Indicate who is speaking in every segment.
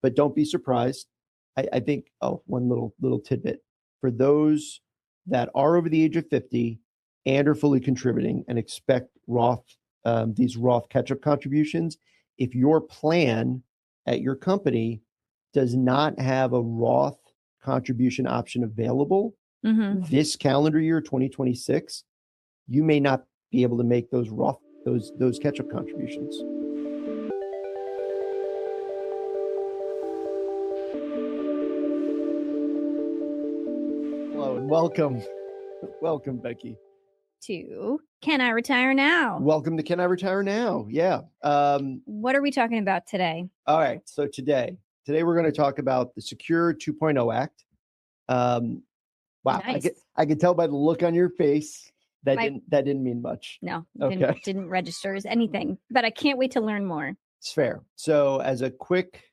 Speaker 1: but don't be surprised. I think, one little tidbit. For those that are over the age of 50 and are fully contributing and expect these Roth catch-up contributions, if your plan at your company does not have a Roth contribution option available this calendar year, 2026, you may not be able to make those catch-up contributions. Hello and welcome, Becky.
Speaker 2: To Can I Retire Now?
Speaker 1: Welcome to Can I Retire Now? Yeah.
Speaker 2: What are we talking about today?
Speaker 1: All right. So today we're going to talk about the Secure 2.0 Act. Wow.
Speaker 2: Nice.
Speaker 1: I could tell by the look on your face that didn't mean much.
Speaker 2: No,
Speaker 1: okay.
Speaker 2: didn't register as anything, but I can't wait to learn more.
Speaker 1: It's fair. So as a quick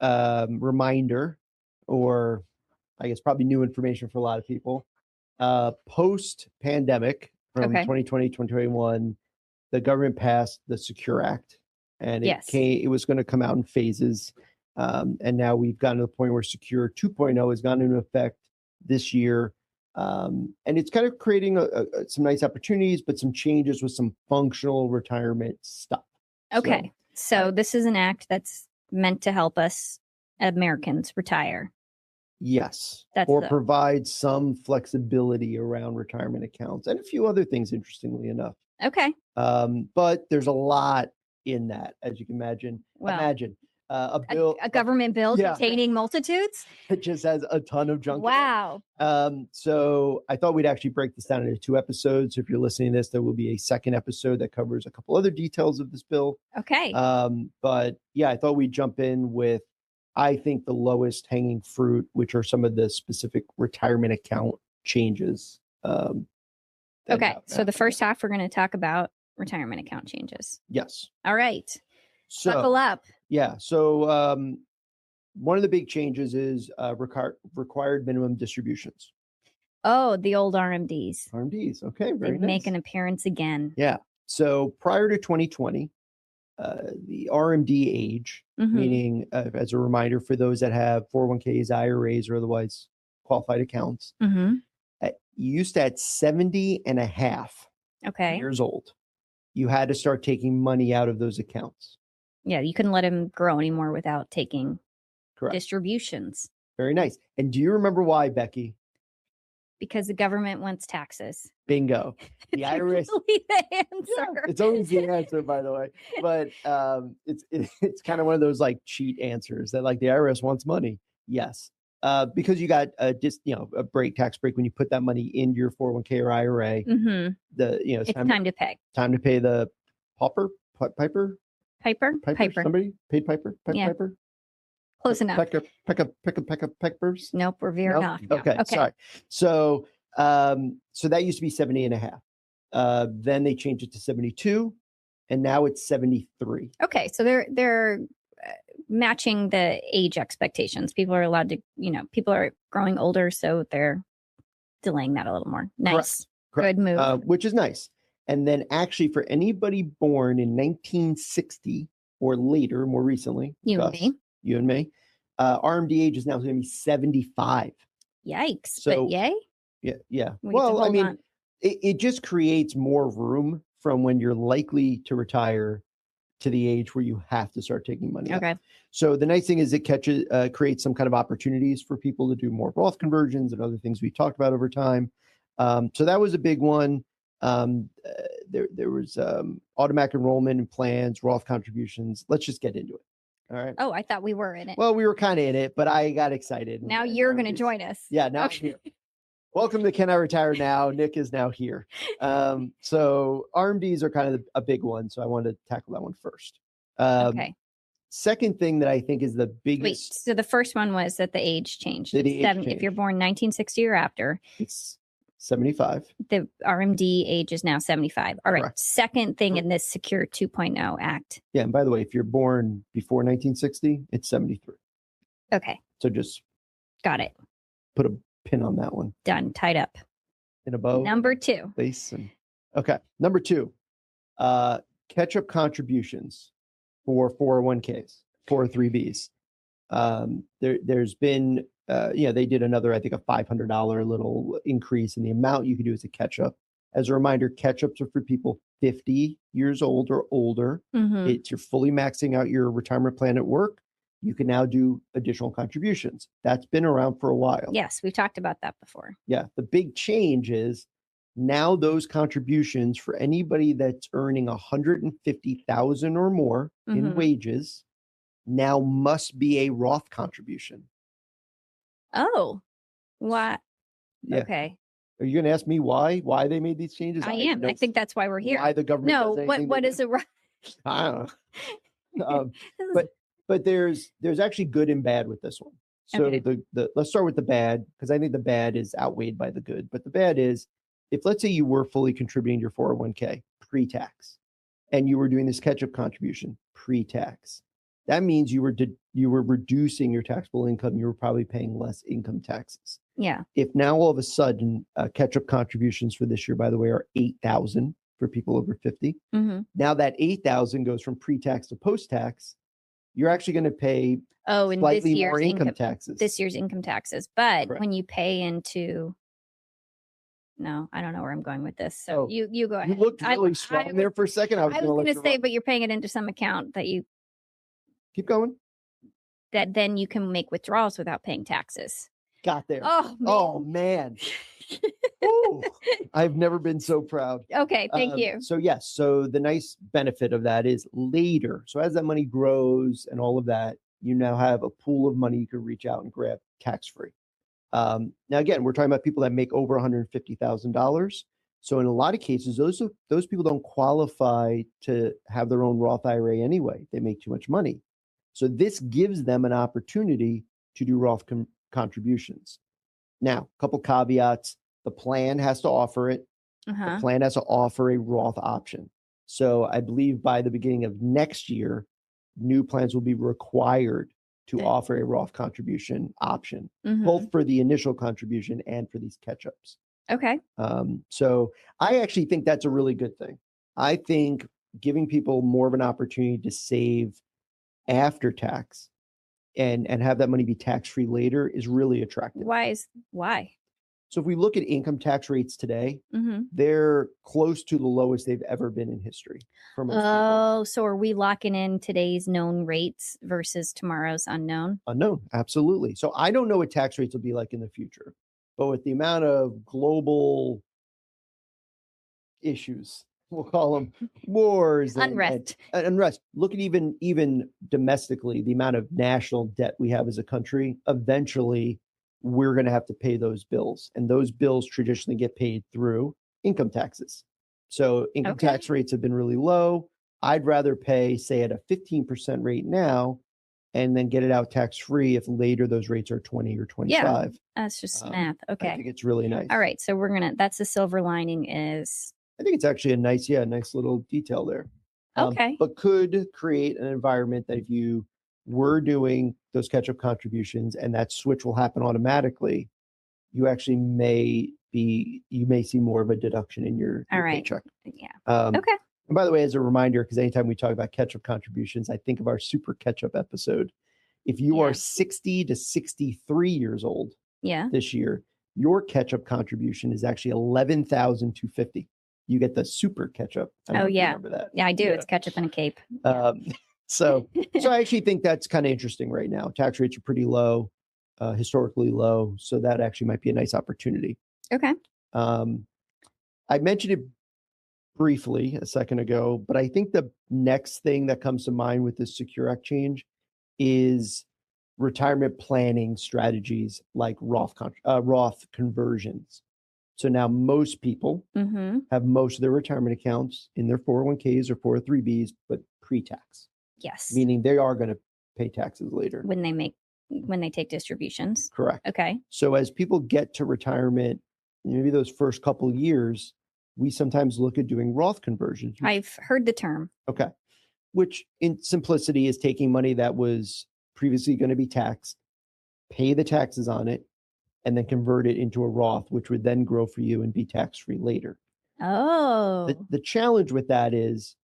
Speaker 1: reminder, or I guess probably new information for a lot of people, post-pandemic from 2020, 2021, the government passed the Secure Act, and it was going to come out in phases. And now we've gotten to the point where Secure 2.0 has gone into effect this year. And it's kind of creating some nice opportunities, but some changes with some functional retirement stuff.
Speaker 2: Okay. So this is an act that's meant to help us Americans retire.
Speaker 1: Yes. Provide some flexibility around retirement accounts and a few other things, interestingly enough.
Speaker 2: Okay.
Speaker 1: But there's a lot in that, as you can imagine. Imagine
Speaker 2: a government bill containing multitudes.
Speaker 1: It just has a ton of junk.
Speaker 2: Wow.
Speaker 1: So I thought we'd actually break this down into 2 episodes. So if you're listening to this, there will be a second episode that covers a couple other details of this bill.
Speaker 2: Okay.
Speaker 1: But yeah, I thought we'd jump in with, I think, the lowest hanging fruit, which are some of the specific retirement account changes.
Speaker 2: Okay. So the first half, we're going to talk about retirement account changes.
Speaker 1: Yes.
Speaker 2: All right.
Speaker 1: So,
Speaker 2: buckle up.
Speaker 1: Yeah. So one of the big changes is required minimum distributions.
Speaker 2: Oh, the old RMDs.
Speaker 1: RMDs. Okay. Very
Speaker 2: nice. Make an appearance again.
Speaker 1: Yeah. So prior to 2020, the RMD age, meaning as a reminder for those that have 401ks, IRAs, or otherwise qualified accounts, you used to at 70 and a half years old, you had to start taking money out of those accounts.
Speaker 2: Yeah, you couldn't let them grow anymore without taking distributions.
Speaker 1: Very nice. And do you remember why, Becky?
Speaker 2: Because the government wants taxes.
Speaker 1: Bingo. The IRS.
Speaker 2: The answer.
Speaker 1: Yeah, it's always the answer, by the way. But it's kind of one of those like cheat answers that like the IRS wants money. Yes. Because you got a tax break when you put that money into your 401k or IRA. It's time to pay. Time to pay the piper. Somebody paid piper. Piper.
Speaker 2: Close enough.
Speaker 1: Peckers.
Speaker 2: Nope, we're veering off.
Speaker 1: Okay, sorry. So that used to be 70 and a half. Then they changed it to 72, and now it's 73.
Speaker 2: Okay, so they're matching the age expectations. People are allowed to, people are growing older, so they're delaying that a little more. Nice. Correct. Good move.
Speaker 1: Which is nice. And then actually for anybody born in 1960 or later, more recently, you and me, RMD age is now going to be 75.
Speaker 2: Yikes. So, but yay?
Speaker 1: Yeah. Well, I mean, it just creates more room from when you're likely to retire to the age where you have to start taking money out. So the nice thing is it creates some kind of opportunities for people to do more Roth conversions and other things we talked about over time. So that was a big one. There was automatic enrollment in plans, Roth contributions. Let's just get into it. All right.
Speaker 2: Oh, I thought we were in it.
Speaker 1: Well, we were kind of in it, but I got excited.
Speaker 2: Now you're going to join us.
Speaker 1: Yeah. Now I'm here. Welcome to Can I Retire Now? Nick is now here. So RMDs are kind of a big one. So I wanted to tackle that one first.
Speaker 2: Okay.
Speaker 1: Second thing that I think is the biggest.
Speaker 2: Wait, so the first one was that the age changed. If you're born 1960 or after,
Speaker 1: it's 75.
Speaker 2: The RMD age is now 75. All right. Correct. Second thing in this Secure 2.0 Act.
Speaker 1: Yeah. And by the way, if you're born before 1960, it's 73.
Speaker 2: Okay.
Speaker 1: So just.
Speaker 2: Got it.
Speaker 1: Put a pin on that one.
Speaker 2: Done. Tied up.
Speaker 1: In a bow.
Speaker 2: Number 2.
Speaker 1: Okay. Number 2. Catch-up contributions for 401ks, 403bs. There's been, they did another, I think, a $500 little increase in the amount you could do as a catch up. As a reminder, catch ups are for people 50 years old or older.
Speaker 2: Mm-hmm.
Speaker 1: You're fully maxing out your retirement plan at work. You can now do additional contributions. That's been around for a while.
Speaker 2: Yes, we've talked about that before.
Speaker 1: Yeah. The big change is now those contributions for anybody that's earning 150,000 or more in wages now must be a Roth contribution.
Speaker 2: Oh, what?
Speaker 1: Yeah.
Speaker 2: Okay.
Speaker 1: Are you going to ask me why they made these changes?
Speaker 2: I am. I think that's why we're here.
Speaker 1: Why the government?
Speaker 2: No, what is a Roth?
Speaker 1: I don't know. But there's actually good and bad with this one. So
Speaker 2: Okay.
Speaker 1: the let's start with the bad, because I think the bad is outweighed by the good. But the bad is, if let's say you were fully contributing to your 401k pre-tax, and you were doing this catch-up contribution pre-tax, that means you were reducing your taxable income. You were probably paying less income taxes.
Speaker 2: Yeah.
Speaker 1: If now all of a sudden catch-up contributions for this year, by the way, are $8,000 for people over 50. Now that $8,000 goes from pre-tax to post-tax. You're actually going to pay slightly more income taxes.
Speaker 2: This year's income taxes. But
Speaker 1: Correct.
Speaker 2: when you pay into, no, I don't know where I'm going with this. So you go ahead.
Speaker 1: You looked really strong there for a second. I was going
Speaker 2: to say, but you're paying it into some account that you
Speaker 1: keep going.
Speaker 2: That then you can make withdrawals without paying taxes.
Speaker 1: Got there.
Speaker 2: Oh man.
Speaker 1: Ooh, I've never been so proud.
Speaker 2: Okay, thank you.
Speaker 1: So yes, so the nice benefit of that is later. So as that money grows and all of that, you now have a pool of money you can reach out and grab tax-free. Now again, we're talking about people that make over $150,000. So in a lot of cases, those people don't qualify to have their own Roth IRA anyway. They make too much money. So this gives them an opportunity to do Roth contributions. Now, a couple caveats. The plan has to offer it. The plan has to offer a Roth option. So I believe by the beginning of next year, new plans will be required to offer a Roth contribution option, both for the initial contribution and for these catch-ups.
Speaker 2: Okay.
Speaker 1: So I actually think that's a really good thing. I think giving people more of an opportunity to save after tax and have that money be tax-free later is really attractive.
Speaker 2: Why?
Speaker 1: So if we look at income tax rates today, they're close to the lowest they've ever been in history. For most people.
Speaker 2: So are we locking in today's known rates versus tomorrow's unknown?
Speaker 1: Unknown, absolutely. So I don't know what tax rates will be like in the future, but with the amount of global issues, we'll call them wars,
Speaker 2: unrest.
Speaker 1: Unrest. Look at even domestically, the amount of national debt we have as a country. Eventually, we're going to have to pay those bills, and those bills traditionally get paid through income taxes. So income tax rates have been really low. I'd rather pay, say, at a 15% rate now, and then get it out tax-free if later those rates are 20 or 25.
Speaker 2: Yeah, that's just math. Okay.
Speaker 1: I think it's really nice.
Speaker 2: All right. So that's the silver lining is.
Speaker 1: I think it's actually a nice little detail there.
Speaker 2: Okay.
Speaker 1: But could create an environment that if you were doing those catch-up contributions and that switch will happen automatically, you actually may see more of a deduction in your paycheck.
Speaker 2: Yeah.
Speaker 1: Okay. And by the way, as a reminder, because anytime we talk about catch-up contributions, I think of our super catch-up episode. If you are 60 to 63 years old this year, your catch-up contribution is actually $11,250. You get the super catch-up. Remember that?
Speaker 2: Yeah, I do. Yeah. It's ketchup and a cape.
Speaker 1: So I actually think that's kind of interesting right now. Tax rates are pretty low, historically low. So that actually might be a nice opportunity.
Speaker 2: Okay.
Speaker 1: I mentioned it briefly a second ago, but I think the next thing that comes to mind with this Secure Act change is retirement planning strategies like Roth conversions. So now most people have most of their retirement accounts in their 401ks or 403bs, but pre-tax.
Speaker 2: Yes.
Speaker 1: Meaning they are going to pay taxes later.
Speaker 2: When they take distributions.
Speaker 1: Correct.
Speaker 2: Okay.
Speaker 1: So as people get to retirement, maybe those first couple of years, we sometimes look at doing Roth conversions.
Speaker 2: I've heard the term.
Speaker 1: Okay. Which in simplicity is taking money that was previously going to be taxed, pay the taxes on it, and then convert it into a Roth, which would then grow for you and be tax-free later.
Speaker 2: Oh.
Speaker 1: The challenge with that is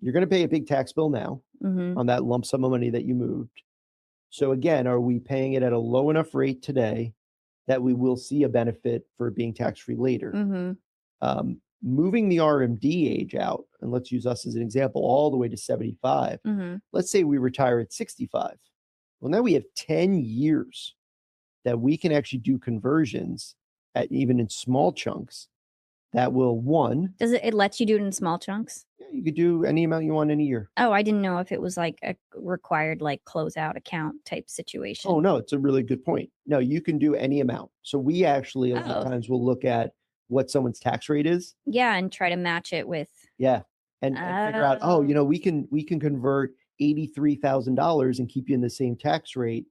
Speaker 1: you're going to pay a big tax bill now on that lump sum of money that you moved. So again, are we paying it at a low enough rate today that we will see a benefit for being tax-free later?
Speaker 2: Mm-hmm.
Speaker 1: Moving the RMD age out, and let's use us as an example, all the way to 75.
Speaker 2: Mm-hmm.
Speaker 1: Let's say we retire at 65. Well, now we have 10 years that we can actually do conversions at even in small chunks that will, one,
Speaker 2: Does it lets you do it in small chunks?
Speaker 1: yeah, you could do any amount you want in a year.
Speaker 2: Oh, I didn't know if it was like a required like closeout account type situation.
Speaker 1: Oh, no, it's a really good point. No, you can do any amount. So we actually a lot of times will look at what someone's tax rate is.
Speaker 2: Yeah, and try to match it with.
Speaker 1: Yeah. And figure out, oh, you know, we can convert $83,000 and keep you in the same tax rate.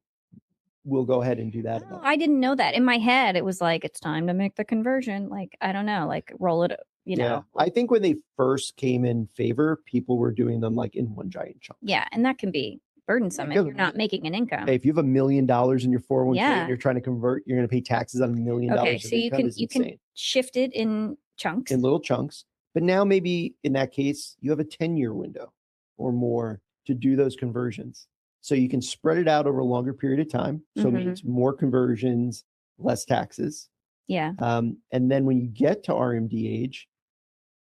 Speaker 1: We'll go ahead and do that.
Speaker 2: Oh, I didn't know that. In my head, it was like, it's time to make the conversion. Like, I don't know, like roll it, you know.
Speaker 1: I think when they first came in favor, people were doing them like in one giant chunk.
Speaker 2: Yeah. And that can be burdensome if you're not making an income.
Speaker 1: Hey, if you have $1 million in your 401k and you're trying to convert, you're going to pay taxes on $1 million.
Speaker 2: Okay, so you can shift it in chunks.
Speaker 1: In little chunks. But now maybe in that case, you have a 10-year window or more to do those conversions. So you can spread it out over a longer period of time. So it means more conversions, less taxes.
Speaker 2: Yeah.
Speaker 1: And then when you get to RMD age,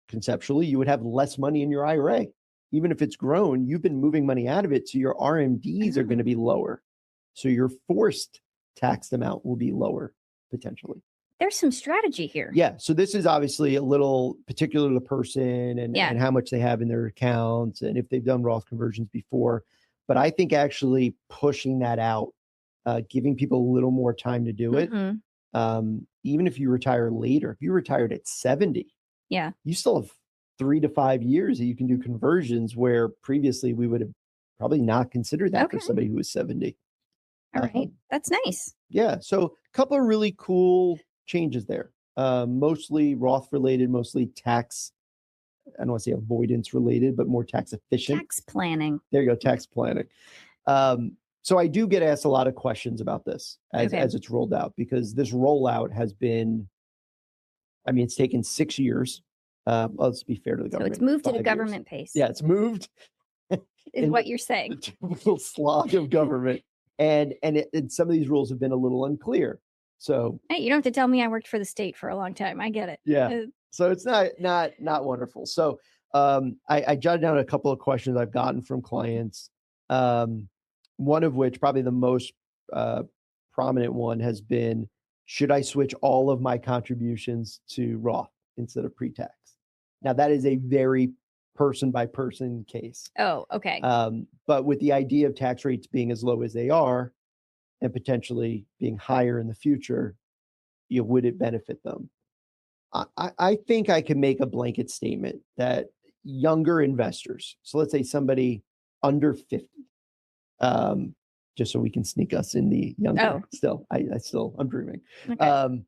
Speaker 1: conceptually, you would have less money in your IRA. Even if it's grown, you've been moving money out of it. So your RMDs are going to be lower. So your forced taxed amount will be lower potentially.
Speaker 2: There's some strategy here.
Speaker 1: Yeah. So this is obviously a little particular to the person and how much they have in their accounts and if they've done Roth conversions before. But I think actually pushing that out, giving people a little more time to do it, even if you retire later, if you retired at 70, you still have 3 to 5 years that you can do conversions where previously we would have probably not considered that for somebody who was 70.
Speaker 2: All right. That's nice.
Speaker 1: Yeah. So a couple of really cool changes there. Mostly Roth related, mostly tax. I don't want to say avoidance related, but more tax efficient.
Speaker 2: Tax planning.
Speaker 1: There you go. Tax planning. So I do get asked a lot of questions about this as it's rolled out because this rollout has been, I mean, it's taken 6 years. Let's be fair to the government.
Speaker 2: So it's moved at a government pace.
Speaker 1: Yeah, it's moved.
Speaker 2: Is what you're saying.
Speaker 1: A little slog of government. And some of these rules have been a little unclear. So
Speaker 2: hey, you don't have to tell me I worked for the state for a long time. I get it.
Speaker 1: Yeah. So it's not wonderful. So I jotted down a couple of questions I've gotten from clients. One of which, probably the most prominent one, has been, should I switch all of my contributions to Roth instead of pre-tax? Now that is a very person by person case.
Speaker 2: Oh, okay.
Speaker 1: But with the idea of tax rates being as low as they are and potentially being higher in the future, would it benefit them? I think I can make a blanket statement that younger investors, so let's say somebody under 50, just so we can sneak us in the younger, still, I'm dreaming. Okay.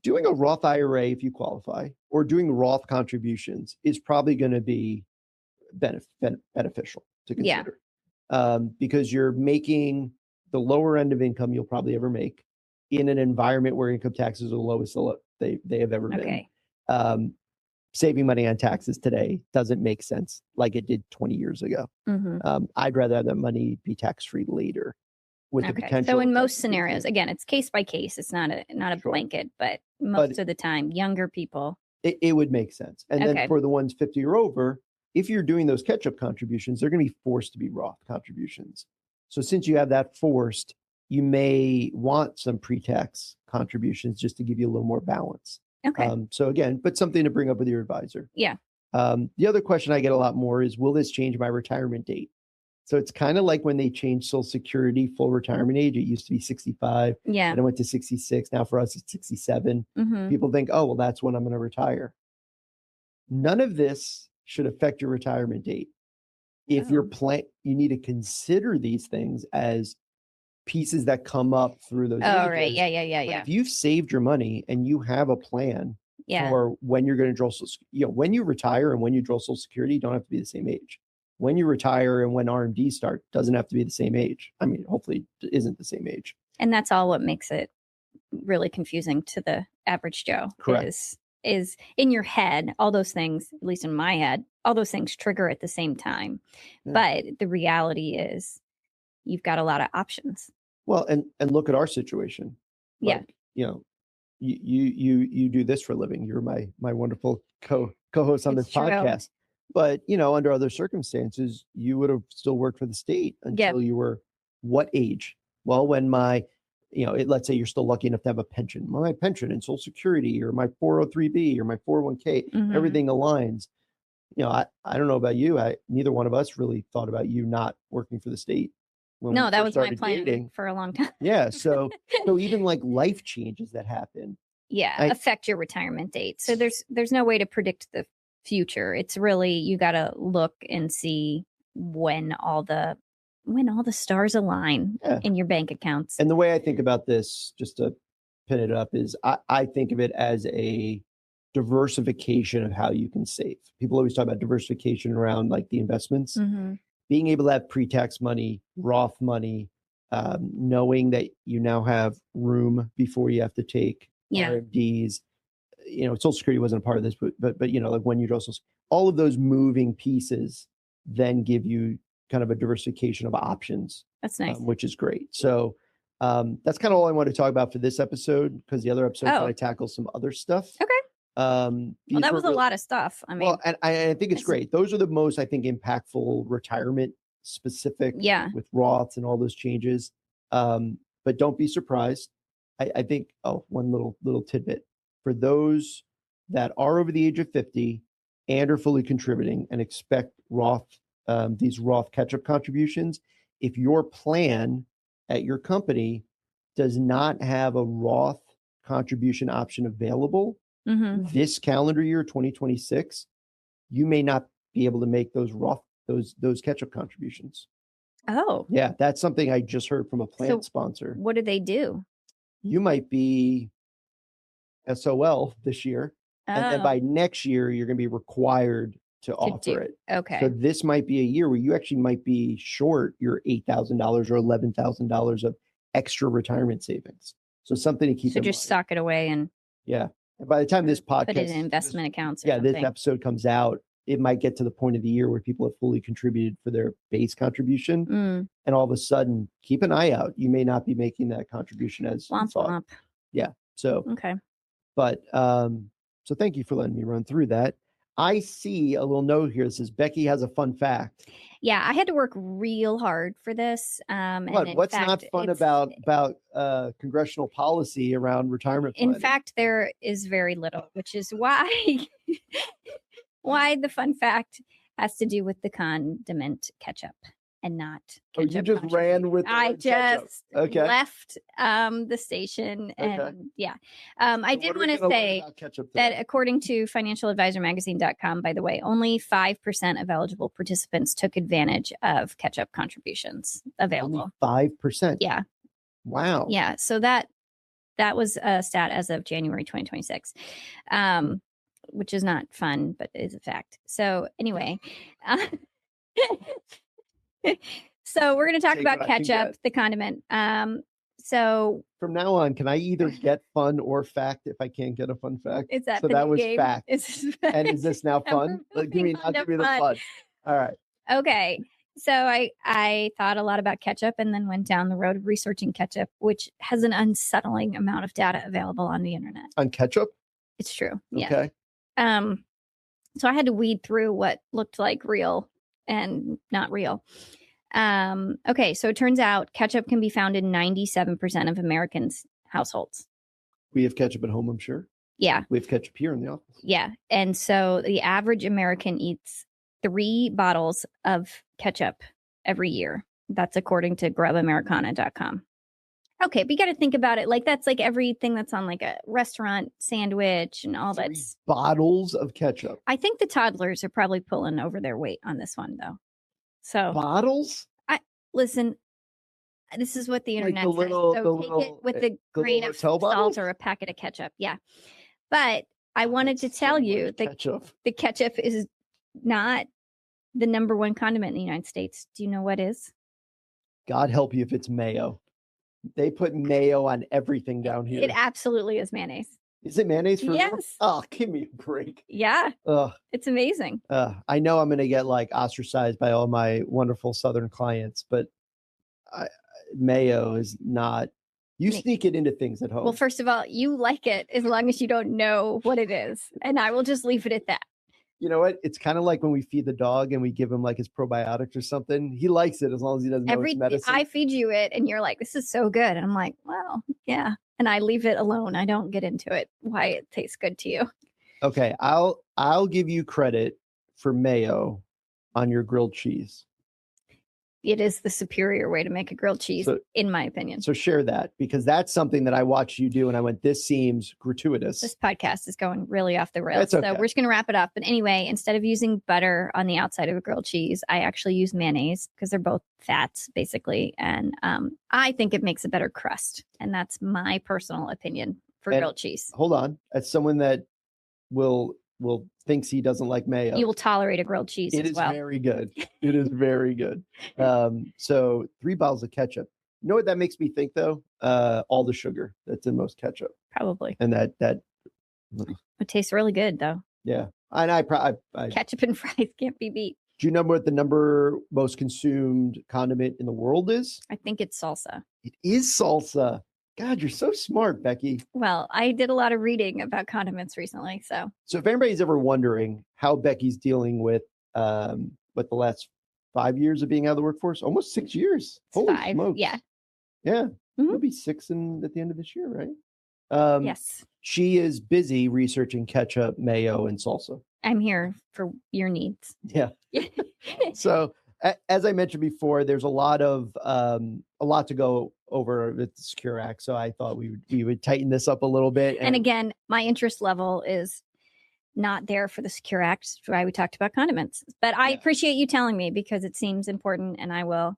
Speaker 1: Doing a Roth IRA, if you qualify, or doing Roth contributions is probably going to be beneficial to consider. Because you're making the lower end of income you'll probably ever make in an environment where income taxes are the lowest they have ever been. Saving money on taxes today doesn't make sense like it did 20 years ago. I'd rather have that money be tax-free later with the potential.
Speaker 2: So in most scenarios, again, it's case by case. It's not a blanket, but most of the time, younger people.
Speaker 1: It would make sense. And then for the ones 50 or over, if you're doing those catch-up contributions, they're going to be forced to be Roth contributions. So since you have that forced, you may want some pre-tax contributions just to give you a little more balance. So again, but something to bring up with your advisor. The other question I get a lot more is, will this change my retirement date? So it's kind of like when they changed Social Security full retirement age. It used to be 65. Yeah. And it went to 66. Now for us, it's 67. People think, oh, well, that's when I'm going to retire. None of this should affect your retirement date. If you're you need to consider these things as pieces that come up through those.
Speaker 2: Oh, right. Yeah.
Speaker 1: If you've saved your money and you have a plan for when you're going to draw, when you retire and when you draw Social Security, you don't have to be the same age. When you retire and when RMD start, doesn't have to be the same age. I mean, hopefully it isn't the same age.
Speaker 2: And that's all what makes it really confusing to the average Joe.
Speaker 1: Correct.
Speaker 2: Is in your head, all those things, at least in my head, all those things trigger at the same time. But the reality is you've got a lot of options.
Speaker 1: Well, and look at our situation.
Speaker 2: Yeah.
Speaker 1: Like, you do this for a living. You're my wonderful co-host on this podcast. But under other circumstances, you would have still worked for the state until you were what age? Well, when let's say you're still lucky enough to have a pension. My pension and Social Security, or my 403b, or my 401k, everything aligns. I don't know about you. Neither one of us really thought about you not working for the state.
Speaker 2: No, that was my plan for a long time.
Speaker 1: Yeah. So even like life changes that happen.
Speaker 2: Yeah. Affect your retirement date. So there's no way to predict the future. It's really, you got to look and see when all the stars align in your bank accounts.
Speaker 1: And the way I think about this, just to pin it up, is I think of it as a diversification of how you can save. People always talk about diversification around like the investments. Being able to have pre-tax money, Roth money, knowing that you now have room before you have to take RMDs. Social Security wasn't a part of this, but like when you also, all of those moving pieces then give you kind of a diversification of options.
Speaker 2: That's nice,
Speaker 1: which is great. So that's kind of all I want to talk about for this episode, because the other episode I tackle some other stuff.
Speaker 2: Okay. Well, that was a lot of stuff. I mean,
Speaker 1: and I think it's great. Those are the most, I think, impactful retirement specific with Roths and all those changes. But don't be surprised. I think, one little tidbit for those that are over the age of 50 and are fully contributing and expect these Roth catch-up contributions. If your plan at your company does not have a Roth contribution option available, this calendar year, 2026, you may not be able to make those Roth, those catch-up contributions.
Speaker 2: Oh.
Speaker 1: Yeah, that's something I just heard from a plan sponsor.
Speaker 2: What do they do?
Speaker 1: You might be SOL this year, and then by next year, you're going to be required to offer it.
Speaker 2: Okay.
Speaker 1: So this might be a year where you actually might be short your $8,000 or $11,000 of extra retirement savings. So something to keep in mind. So
Speaker 2: just sock it away and
Speaker 1: and by the time this podcast,
Speaker 2: put it in investment accounts. Or
Speaker 1: this episode comes out, it might get to the point of the year where people have fully contributed for their base contribution, and all of a sudden, keep an eye out. You may not be making that contribution as you thought. Yeah. So
Speaker 2: okay.
Speaker 1: But so thank you for letting me run through that. I see a little note here that says Becky has a fun fact.
Speaker 2: Yeah, I had to work real hard for this.
Speaker 1: What's not fun about congressional policy around retirement planning?
Speaker 2: In fact, there is very little, which is why the fun fact has to do with the condiment ketchup and not ketchup.
Speaker 1: You just ran with
Speaker 2: I just left the station, and I did want to say that according to financialadvisormagazine.com, by the way, only 5% of eligible participants took advantage of catch-up contributions available.
Speaker 1: Only 5%?
Speaker 2: Yeah.
Speaker 1: Wow.
Speaker 2: Yeah. So that was a stat as of January 2026. Which is not fun, but is a fact. So anyway, so we're going to talk about ketchup, the condiment. So
Speaker 1: from now on, can I either get fun or fact if I can't get a fun fact?
Speaker 2: Is that
Speaker 1: so that was
Speaker 2: game?
Speaker 1: Fact. And is this now fun? Give me the fun. All right.
Speaker 2: Okay. So I thought a lot about ketchup and then went down the road of researching ketchup, which has an unsettling amount of data available on the internet.
Speaker 1: On ketchup?
Speaker 2: It's true. Yeah.
Speaker 1: Okay.
Speaker 2: So I had to weed through what looked like real and not real. Okay, so it turns out ketchup can be found in 97% of Americans' households.
Speaker 1: We have ketchup at home, I'm sure.
Speaker 2: Yeah.
Speaker 1: We have ketchup here in the office.
Speaker 2: Yeah. And so the average American eats 3 bottles of ketchup every year. That's according to grubamericana.com. Okay, but you got to think about it. Like, that's like everything that's on like a restaurant sandwich and all that.
Speaker 1: 3 bottles of ketchup.
Speaker 2: I think the toddlers are probably pulling over their weight on this one, though. So
Speaker 1: bottles?
Speaker 2: Listen, this is what the internet says. So take it with a grain of salt or a packet of ketchup. Yeah. But I wanted to tell you that the ketchup is not the number 1 condiment in the United States. Do you know what is?
Speaker 1: God help you if it's mayo. They put mayo on everything down here.
Speaker 2: It absolutely is mayonnaise.
Speaker 1: Is it mayonnaise for
Speaker 2: Yes.
Speaker 1: real? Oh, give me a break.
Speaker 2: Yeah. It's amazing.
Speaker 1: I know I'm going to get like ostracized by all my wonderful Southern clients, but mayo is not. You sneak it into things at home.
Speaker 2: Well, first of all, you like it as long as you don't know what it is, and I will just leave it at that.
Speaker 1: You know what? It's kind of like when we feed the dog and we give him like his probiotics or something. He likes it as long as he doesn't know it's medicine.
Speaker 2: I feed you it and you're like, this is so good. And I'm like, well, yeah. And I leave it alone. I don't get into it, why it tastes good to you.
Speaker 1: Okay. I'll give you credit for mayo on your grilled cheese.
Speaker 2: It is the superior way to make a grilled cheese, in my opinion.
Speaker 1: So share that, because that's something that I watched you do and I went, this seems gratuitous.
Speaker 2: This podcast is going really off the rails.
Speaker 1: Okay.
Speaker 2: So we're just going to wrap it up. But anyway, instead of using butter on the outside of a grilled cheese, I actually use mayonnaise because they're both fats, basically. And I think it makes a better crust. And that's my personal opinion for grilled cheese.
Speaker 1: Hold on. As someone that will thinks he doesn't like mayo,
Speaker 2: you will tolerate a grilled cheese as well.
Speaker 1: It is very good. It is very good. So 3 bottles of ketchup. You know what that makes me think though? All the sugar that's in most ketchup.
Speaker 2: Probably.
Speaker 1: And that
Speaker 2: it tastes really good though.
Speaker 1: Yeah. And I
Speaker 2: ketchup and fries can't be beat.
Speaker 1: Do you know what the number most consumed condiment in the world is?
Speaker 2: I think it's salsa.
Speaker 1: It is salsa. God, you're so smart, Becky.
Speaker 2: Well, I did a lot of reading about condiments recently. So
Speaker 1: if anybody's ever wondering how Becky's dealing with the last 5 years of being out of the workforce, almost 6 years. Holy
Speaker 2: 5.
Speaker 1: smokes.
Speaker 2: Yeah.
Speaker 1: Yeah. Mm-hmm. It'll be 6 at the end of this year, right?
Speaker 2: Yes.
Speaker 1: She is busy researching ketchup, mayo, and salsa.
Speaker 2: I'm here for your needs.
Speaker 1: Yeah. So as I mentioned before, there's a lot to go over with the Secure Act. So I thought we would tighten this up a little bit.
Speaker 2: And again, my interest level is not there for the Secure Act. That's why we talked about condiments. But I appreciate you telling me because it seems important, and I will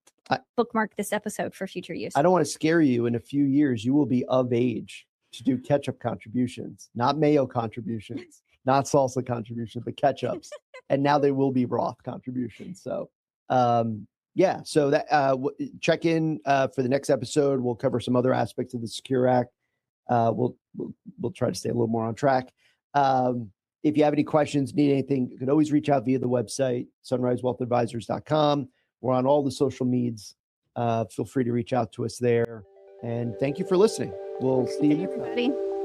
Speaker 2: bookmark this episode for future use.
Speaker 1: I don't want to scare you. In a few years, you will be of age to do ketchup contributions, not mayo contributions, not salsa contributions, but ketchups. And now they will be Roth contributions. So, so that check in for the next episode. We'll cover some other aspects of the Secure Act. We'll try to stay a little more on track. If you have any questions, need anything, you can always reach out via the website, sunrisewealthadvisors.com. We're on all the social medias. Feel free to reach out to us there. And thank you for listening. We'll see you next time.